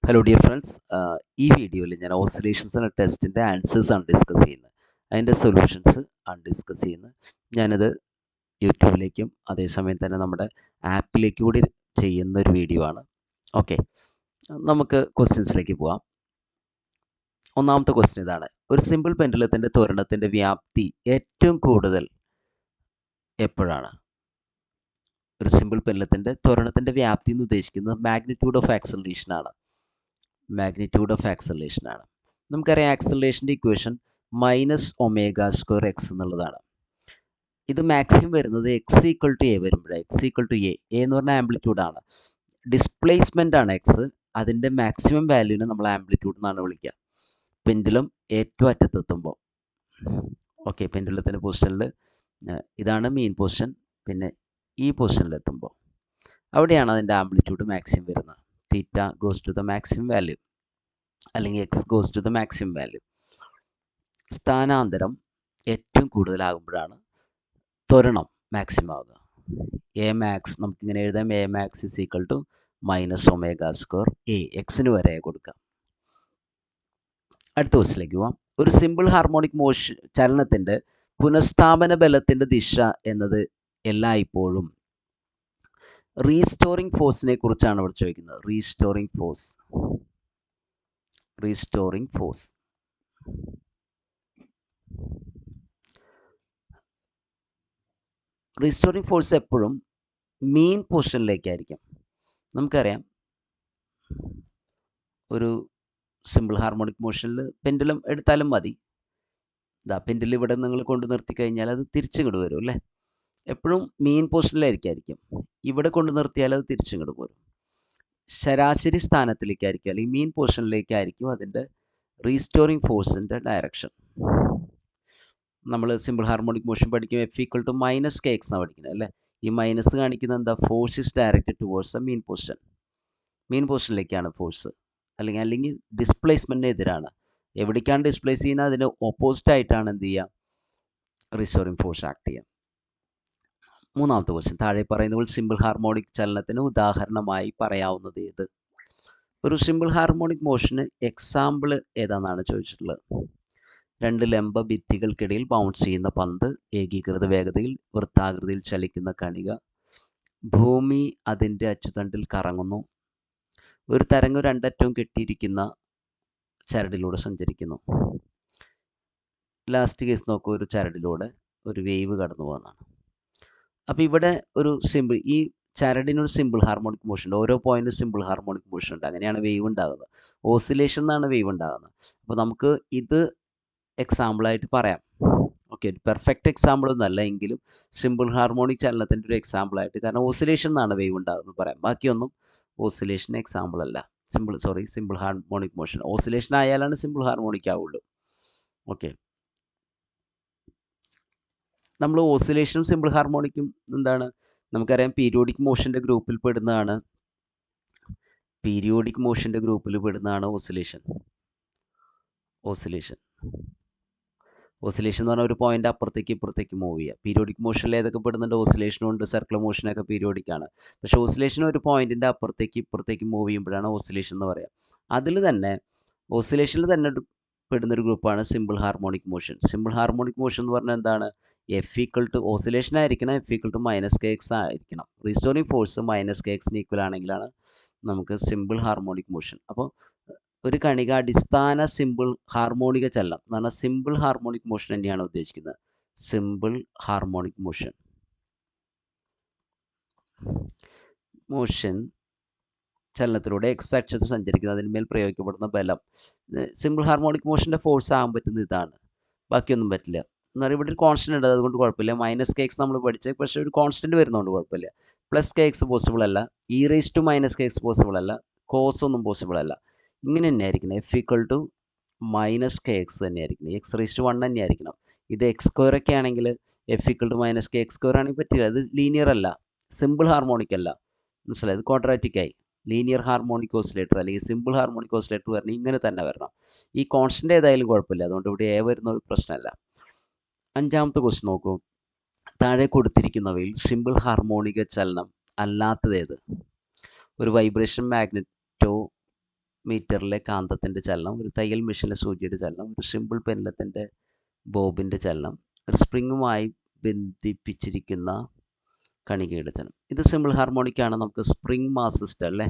Hello dear friends, ഈ വീഡിയോയിൽ ഞാൻ ഓസിലേഷൻസ് എന്ന ടെസ്റ്റിൻ്റെ ആൻസേഴ്സ് ആണ് ഡിസ്കസ് ചെയ്യുന്നത്. അതിൻ്റെ സൊല്യൂഷൻസ് ആണ് ഡിസ്കസ് ചെയ്യുന്നത്. ഞാനത് യൂട്യൂബിലേക്കും അതേസമയം തന്നെ നമ്മുടെ ആപ്പിലേക്ക് കൂടി ചെയ്യുന്ന ഒരു വീഡിയോ ആണ്. ഓക്കെ, നമുക്ക് ക്വസ്റ്റ്യൻസിലേക്ക് പോവാം. ഒന്നാമത്തെ ക്വസ്റ്റ്യൻ ഇതാണ്: ഒരു സിമ്പിൾ പെൻഡുലത്തിൻ്റെ ത്വരണത്തിൻ്റെ വ്യാപ്തി ഏറ്റവും കൂടുതൽ എപ്പോഴാണ്? ഒരു സിമ്പിൾ പെൻഡുലത്തിൻ്റെ ത്വരണത്തിൻ്റെ വ്യാപ്തി എന്ന് ഉദ്ദേശിക്കുന്നത് മാഗ്നിറ്റ്യൂഡ് ഓഫ് ആക്സലറേഷൻ ആണ്. മാഗ്നിറ്റ്യൂഡ് ഓഫ് ആക്സലറേഷൻ ആണ്. നമുക്കറിയാം ആക്സലറേഷൻ്റെ ഇക്വേഷൻ -ω² x എന്നുള്ളതാണ്. ഇത് മാക്സിമം വരുന്നത് x ഈക്വൽ ടു എ വരുമ്പോഴാണ്. x ഈക്വൽ ടു എ എന്ന് പറഞ്ഞാൽ ആംപ്ലിറ്റ്യൂഡാണ്. ഡിസ്പ്ലേസ്മെൻ്റ് ആണ് x. അതിൻ്റെ മാക്സിമം വാല്യൂവിനെ നമ്മൾ ആംപ്ലിറ്റ്യൂഡ് എന്നാണ് വിളിക്കുക. പെൻഡുലം ഏറ്റവും അറ്റത്തെത്തുമ്പോൾ, ഓക്കെ, പെൻഡുലത്തിൻ്റെ പൊസിഷനിൽ ഇതാണ് മെയിൻ പൊസിഷൻ, പിന്നെ ഈ പൊസിഷനിലെത്തുമ്പോൾ അവിടെയാണ് അതിൻ്റെ ആംപ്ലിറ്റ്യൂഡ് മാക്സിമം വരുന്നത്. Theta goes to the maximum value, അല്ലെങ്കിൽ x goes to the maximum value. സ്ഥാനാന്തരം ഏറ്റവും കൂടുതലാകുമ്പോഴാണ് ത്വരണം മാക്സിമം ആവുക. എ മാക്സ് നമുക്കിങ്ങനെ എഴുതാം: A max is equal to -ω² A. എക്സിന് വരെ കൊടുക്കാം. അടുത്ത ക്വസ്റ്റിലേക്ക് പോവാം. ഒരു സിമ്പിൾ ഹാർമോണിക് മോഷൻ ചലനത്തിൻ്റെ പുനഃസ്ഥാപന ബലത്തിൻ്റെ ദിശ എന്നത് എല്ലായ്പ്പോഴും റീസ്റ്റോറിംഗ് ഫോഴ്സിനെ കുറിച്ചാണ് ഇവിടെ ചോദിക്കുന്നത്. Restoring force. Restoring force restoring force എപ്പോഴും മീൻ പൊസിഷനിലേക്കായിരിക്കും. നമുക്കറിയാം, ഒരു സിമ്പിൾ ഹാർമോണിക് മോഷനിൽ പെൻഡുലം എടുത്താലും മതി. ഇതാ പെൻഡുലം ഇവിടെ നിങ്ങൾ കൊണ്ട് നിർത്തി കഴിഞ്ഞാൽ അത് തിരിച്ചിങ്ങോട്ട് വരും അല്ലേ. എപ്പോഴും മീൻ പൊസിഷനിലായിരിക്കും. ഇവിടെ കൊണ്ട് നിർത്തിയാൽ അത് തിരിച്ചിങ്ങോട്ട് പോരും. ശരാശരി സ്ഥാനത്തിലേക്കായിരിക്കും, അല്ലെങ്കിൽ മീൻ പൊസിഷനിലേക്കായിരിക്കും അതിൻ്റെ റീസ്റ്റോറിംഗ് ഫോഴ്സിൻ്റെ ഡയറക്ഷൻ. നമ്മൾ സിമ്പിൾ ഹാർമോണിക് മോഷൻ പഠിക്കുമ്പോൾ F ഈക്വൽ ടു -kx എന്നാണ് പഠിക്കുന്നത് അല്ലേ. ഈ മൈനസ് കാണിക്കുന്നത് എന്താ? Force is directed towards the mean position. Mean പൊസിഷനിലേക്കാണ് ഫോഴ്സ്, അല്ലെങ്കിൽ ഡിസ്പ്ലേസ്മെൻറ്റിന് എതിരാണ്. എവിടേക്കാണ് ഡിസ്പ്ലേസ് ചെയ്യുന്നത്? അതിന് ഓപ്പോസിറ്റ് ആയിട്ടാണ് എന്ത് ചെയ്യുക? റീസ്റ്റോറിംഗ് ഫോഴ്സ് ആക്ട് ചെയ്യുക. മൂന്നാമത്തെ ക്വസ്റ്റ്യൻ: താഴെ പറയുന്നതിൽ സിമ്പിൾ ഹാർമോണിക് ചലനത്തിന് ഉദാഹരണമായി പറയാവുന്നത് ഏത്? ഒരു സിമ്പിൾ ഹാർമോണിക് മോഷന് എക്സാമ്പിൾ ഏതാണെന്നാണ് ചോദിച്ചിട്ടുള്ളത്. രണ്ട് ലംബ ഭിത്തികൾക്കിടയിൽ ബൗൺസ് ചെയ്യുന്ന പന്ത്, ഏകീകൃത വേഗതയിൽ വൃത്താകൃതിയിൽ ചലിക്കുന്ന കണിക, ഭൂമി അതിൻ്റെ അച്ചുതണ്ടിൽ കറങ്ങുന്നു, ഒരു തരംഗം രണ്ടറ്റവും കെട്ടിയിരിക്കുന്ന ചരടിലൂടെ സഞ്ചരിക്കുന്നു. ലാസ്റ്റ് കേസ് നോക്കൂ, ഒരു ചരടിലൂടെ ഒരു വേവ് കടന്നു പോകുന്നതാണ്. അപ്പോൾ ഇവിടെ ഒരു സിമ്പിൾ, ഈ ചരടിനൊരു സിമ്പിൾ ഹാർമോണിക് മോഷൻ ഉണ്ട്. ഓരോ പോയിന്റും സിമ്പിൾ ഹാർമോണിക് മോഷൻ ഉണ്ട്. അങ്ങനെയാണ് വേവ് ഉണ്ടാകുന്നത്. ഓസിലേഷൻ എന്നാണ് വേവ് ഉണ്ടാകുന്നത്. അപ്പോൾ നമുക്ക് ഇത് എക്സാമ്പിളായിട്ട് പറയാം. ഓക്കെ, പെർഫെക്റ്റ് എക്സാമ്പിൾ ഒന്നല്ല, എങ്കിലും സിമ്പിൾ ഹാർമോണിക് ചലനത്തിൻ്റെ ഒരു എക്സാമ്പിളായിട്ട്, കാരണം ഓസിലേഷൻ എന്നാണ് വേവ് ഉണ്ടാകുന്നത് പറയാം. ബാക്കിയൊന്നും ഓസിലേഷൻ എക്സാമ്പിൾ അല്ല. Simple harmonic motion. ഓസിലേഷൻ ആയാലാണ് സിമ്പിൾ ഹാർമോണിക് ആവുള്ളൂ. ഓക്കെ, നമ്മൾ ഓസിലേഷനും സിമ്പിൾ ഹാർമോണിക്കും എന്താണ് നമുക്കറിയാം. പീരിയോഡിക് മോഷൻ്റെ ഗ്രൂപ്പിൽ പെടുന്നതാണ് ഓസിലേഷൻ. ഓസിലേഷൻ എന്ന് പറഞ്ഞാൽ ഒരു പോയിന്റ് അപ്പുറത്തേക്ക് ഇപ്പുറത്തേക്ക് മൂവ് ചെയ്യുക. പീരിയോഡിക് മോഷനിൽ ഏതൊക്കെ പെടുന്നുണ്ട്? ഓസിലേഷനും ഉണ്ട്, സർക്കുലർ മോഷനൊക്കെ പീരിയോഡിക് ആണ്. പക്ഷേ ഓസിലേഷൻ ഒരു പോയിന്റിൻ്റെ അപ്പുറത്തേക്ക് ഇപ്പുറത്തേക്ക് മൂവ് ചെയ്യുമ്പോഴാണ് ഓസിലേഷൻ എന്ന് പറയുക. അതിൽ തന്നെ ഓസിലേഷനിൽ തന്നെ പെടുന്നൊരു ഗ്രൂപ്പാണ് simple harmonic motion. Simple harmonic motion എന്ന് പറഞ്ഞാൽ എന്താണ്? F ഈക്വൽ ടു ഓസിലേഷൻ ആയിരിക്കണം, F ഈക്വൽ ടു -kx ആയിരിക്കണം. റീസ്റ്റോറിംഗ് ഫോഴ്സ് -kx ഈക്വൽ ആണെങ്കിലാണ് നമുക്ക് സിമ്പിൾ ഹാർമോണിക് മോഷൻ. അപ്പോൾ ഒരു കണിക അടിസ്ഥാന സിമ്പിൾ ഹാർമോണിക ചലനം എന്ന് പറഞ്ഞാൽ സിമ്പിൾ ഹാർമോണിക് മോഷൻ തന്നെയാണ് ഉദ്ദേശിക്കുന്നത്. സിമ്പിൾ ഹാർമോണിക് മോഷൻ ചലനത്തിലൂടെ എക്സ് അക്ഷത്തിൽ സഞ്ചരിക്കുന്നത്, അതിന്മേൽ പ്രയോഗിക്കപ്പെടുന്ന ബലം. സിമ്പിൾ ഹാർമോണിക് മോഷൻ്റെ ഫോഴ്സ് ആകാൻ പറ്റുന്നത് ഇതാണ്, ബാക്കിയൊന്നും പറ്റില്ല. എന്നാൽ ഇവിടെ ഒരു കോൺസ്റ്റൻ്റ് ഉണ്ട്, അതുകൊണ്ട് കുഴപ്പമില്ല. -kx നമ്മൾ പഠിച്ചത്, പക്ഷേ ഒരു കോൺസ്റ്റൻ്റ് വരുന്നതുകൊണ്ട് കുഴപ്പമില്ല. +kx പോസിബിൾ അല്ല, e⁻−kx പോസിബിൾ അല്ല, കോസ് ഒന്നും പോസിബിൾ അല്ല. ഇങ്ങനെ തന്നെ ആയിരിക്കണം. F ഈക്വൽ ടു -kx തന്നെയായിരിക്കണം, x⁻1 തന്നെയായിരിക്കണം. ഇത് x² ഒക്കെ ആണെങ്കിൽ F ഈക്വൽ ടു -kx² ആണെങ്കിൽ പറ്റില്ല. അത് ലീനിയർ അല്ല, സിമ്പിൾ ഹാർമോണിക് അല്ല. മനസ്സിലായത്? ക്വാഡ്രാറ്റിക് ആയി. ലീനിയർ ഹാർമോണിക് ഓസിലേറ്റർ അല്ലെങ്കിൽ സിമ്പിൾ ഹാർമോണിക് ഓസിലേറ്റർ വരണം, ഇങ്ങനെ തന്നെ വരണം. ഈ കോൺസ്റ്റൻ്റ് ഏതായാലും കുഴപ്പമില്ല, അതുകൊണ്ട് ഇവിടെ എ വരുന്ന ഒരു പ്രശ്നമല്ല. അഞ്ചാമത്തെ ക്വസ്റ്റ്യൻ നോക്കൂ. താഴെ കൊടുത്തിരിക്കുന്നവയിൽ സിമ്പിൾ ഹാർമോണിക ചലനം അല്ലാത്തത് ഏത്? ഒരു വൈബ്രേഷൻ മാഗ്നറ്റോ മീറ്ററിലെ കാന്തത്തിൻ്റെ ചലനം, ഒരു തയ്യൽ മെഷീനിലെ സൂചിയുടെ ചലനം, ഒരു സിമ്പിൾ പെൻഡലത്തിൻ്റെ ബോബിൻ്റെ ചലനം, ഒരു സ്പ്രിങ്ങുമായി ബന്ധിപ്പിച്ചിരിക്കുന്ന കണികയുടെ ചലനം. ഇത് സിമ്പിൾ ഹാർമോണിക്കാണ്. നമുക്ക് സ്പ്രിംഗ് മാസ് സിസ്റ്റം അല്ലേ,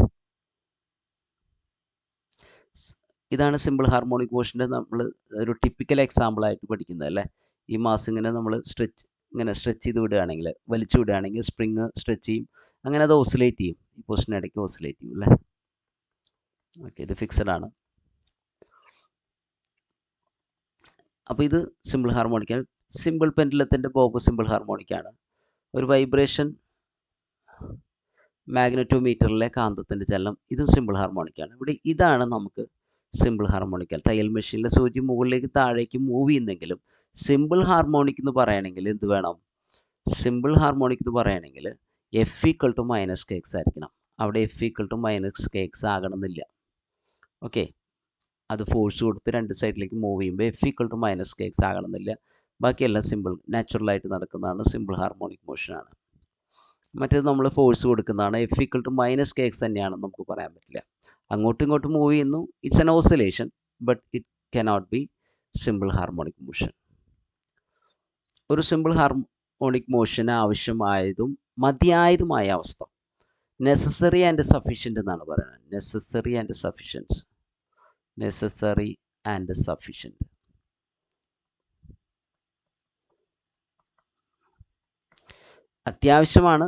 ഇതാണ് സിമ്പിൾ ഹാർമോണിക് മോഷൻ്റെ നമ്മൾ ഒരു ടിപ്പിക്കൽ എക്സാമ്പിളായിട്ട് പഠിക്കുന്നത് അല്ലേ. ഈ മാസ് ഇങ്ങനെ നമ്മൾ സ്ട്രെച്ച് ചെയ്ത് വിടുകയാണെങ്കിൽ, വലിച്ചു വിടുകയാണെങ്കിൽ സ്പ്രിങ് സ്ട്രെച്ച് ചെയ്യും, അങ്ങനെ അത് ഓസിലേറ്റ് ചെയ്യും, ഈ പൊസിഷനിടയ്ക്ക് ഓസിലേറ്റ് ചെയ്യും അല്ലേ. ഓക്കെ, ഇത് ഫിക്സഡ് ആണ്. അപ്പോൾ ഇത് സിമ്പിൾ ഹാർമോണിക്കാണ്. സിമ്പിൾ പെൻഡലത്തിൻ്റെ ബോബ് സിമ്പിൾ ഹാർമോണിക്കാണ്. ഒരു വൈബ്രേഷൻ മാഗ്നറ്റോമീറ്ററിലെ കാന്തത്തിൻ്റെ ചലനം, ഇതും സിമ്പിൾ ഹാർമോണിക്കാണ്. ഇവിടെ ഇതാണ് നമുക്ക് സിമ്പിൾ ഹാർമോണിക്കൽ. തയ്യൽ മെഷീനിലെ സൂചി മുകളിലേക്ക് താഴേക്ക് മൂവ് ചെയ്യുന്നെങ്കിലും സിമ്പിൾ ഹാർമോണിക് എന്ന് പറയുകയാണെങ്കിൽ എന്ത് വേണം? സിമ്പിൾ ഹാർമോണിക് എന്ന് പറയുകയാണെങ്കിൽ F equal to minus K X ആയിരിക്കണം. അവിടെ F equal to minus K X ആകണമെന്നില്ല. ഓക്കെ, അത് ഫോഴ്സ് കൊടുത്ത് രണ്ട് സൈഡിലേക്ക് മൂവ് ചെയ്യുമ്പോൾ F equal to minus K X ആകണമെന്നില്ല. ബാക്കിയെല്ലാം സിമ്പിൾ നാച്ചുറലായിട്ട് നടക്കുന്നതാണ്, സിമ്പിൾ ഹാർമോണിക് മോഷനാണ്. മറ്റേത് നമ്മൾ ഫോഴ്സ് കൊടുക്കുന്നതാണ്. F equal to minus K x തന്നെയാണെന്ന് നമുക്ക് പറയാൻ പറ്റില്ല. അങ്ങോട്ടും ഇങ്ങോട്ടും മൂവ് ചെയ്യുന്നു, it's an oscillation, but it cannot be simple harmonic motion. ഒരു സിമ്പിൾ ഹാർമോണിക് മോഷന് ആവശ്യമായതും മതിയായതുമായ അവസ്ഥ നെസസറി ആൻഡ് സഫീഷ്യൻ്റ് എന്നാണ് പറയുന്നത്. Necessary and sufficient, necessary and sufficient. അത്യാവശ്യമാണ്,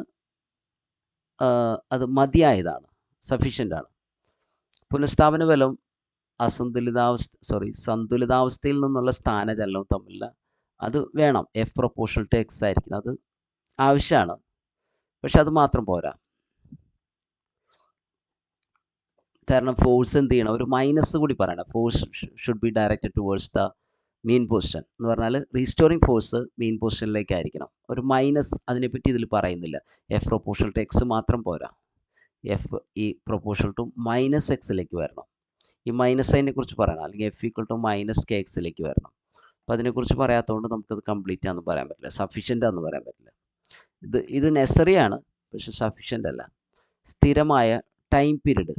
അത് മതിയായതാണ്, സഫീഷ്യൻ്റ് ആണ്. പുനഃസ്ഥാപന ബലം സന്തുലിതാവസ്ഥയിൽ നിന്നുള്ള സ്ഥാനചലനവും തമ്മിലുള്ള അത് വേണം. എഫ് പ്രൊപ്പോർഷണൽ ടു എക്സ് ആയിരിക്കണം, അത് ആവശ്യമാണ്. പക്ഷെ അത് മാത്രം പോരാ. കാരണം ഫോഴ്സ് എന്ത് ചെയ്യണം? ഒരു മൈനസ് കൂടി പറയണം. Force should be directed towards the mean position എന്ന് പറഞ്ഞാൽ റീസ്റ്റോറിങ് ഫോഴ്സ് മീൻ പൊസിഷനിലേക്കായിരിക്കണം. ഒരു മൈനസ് അതിനെപ്പറ്റി ഇതിൽ പറയുന്നില്ല. എഫ് പ്രൊപ്പോർഷണൽ ടു എക്സ് മാത്രം പോരാ, എഫ് ഈ പ്രൊപ്പോർഷണൽ ടു മൈനസ് എക്സിലേക്ക് വരണം. ഈ മൈനസ് സൈനെ കുറിച്ച് പറയണം, അല്ലെങ്കിൽ F equal to minus k എക്സിലേക്ക് വരണം. അപ്പോൾ അതിനെക്കുറിച്ച് പറയാത്തതുകൊണ്ട് നമുക്കത് കംപ്ലീറ്റ് ആണെന്ന് പറയാൻ പറ്റില്ല, സഫീഷ്യൻ്റ് ആണെന്ന് പറയാൻ പറ്റില്ല. ഇത് നെസറി ആണ്, പക്ഷെ സഫീഷ്യൻ്റ് അല്ല. സ്ഥിരമായ ടൈം പീരീഡ്,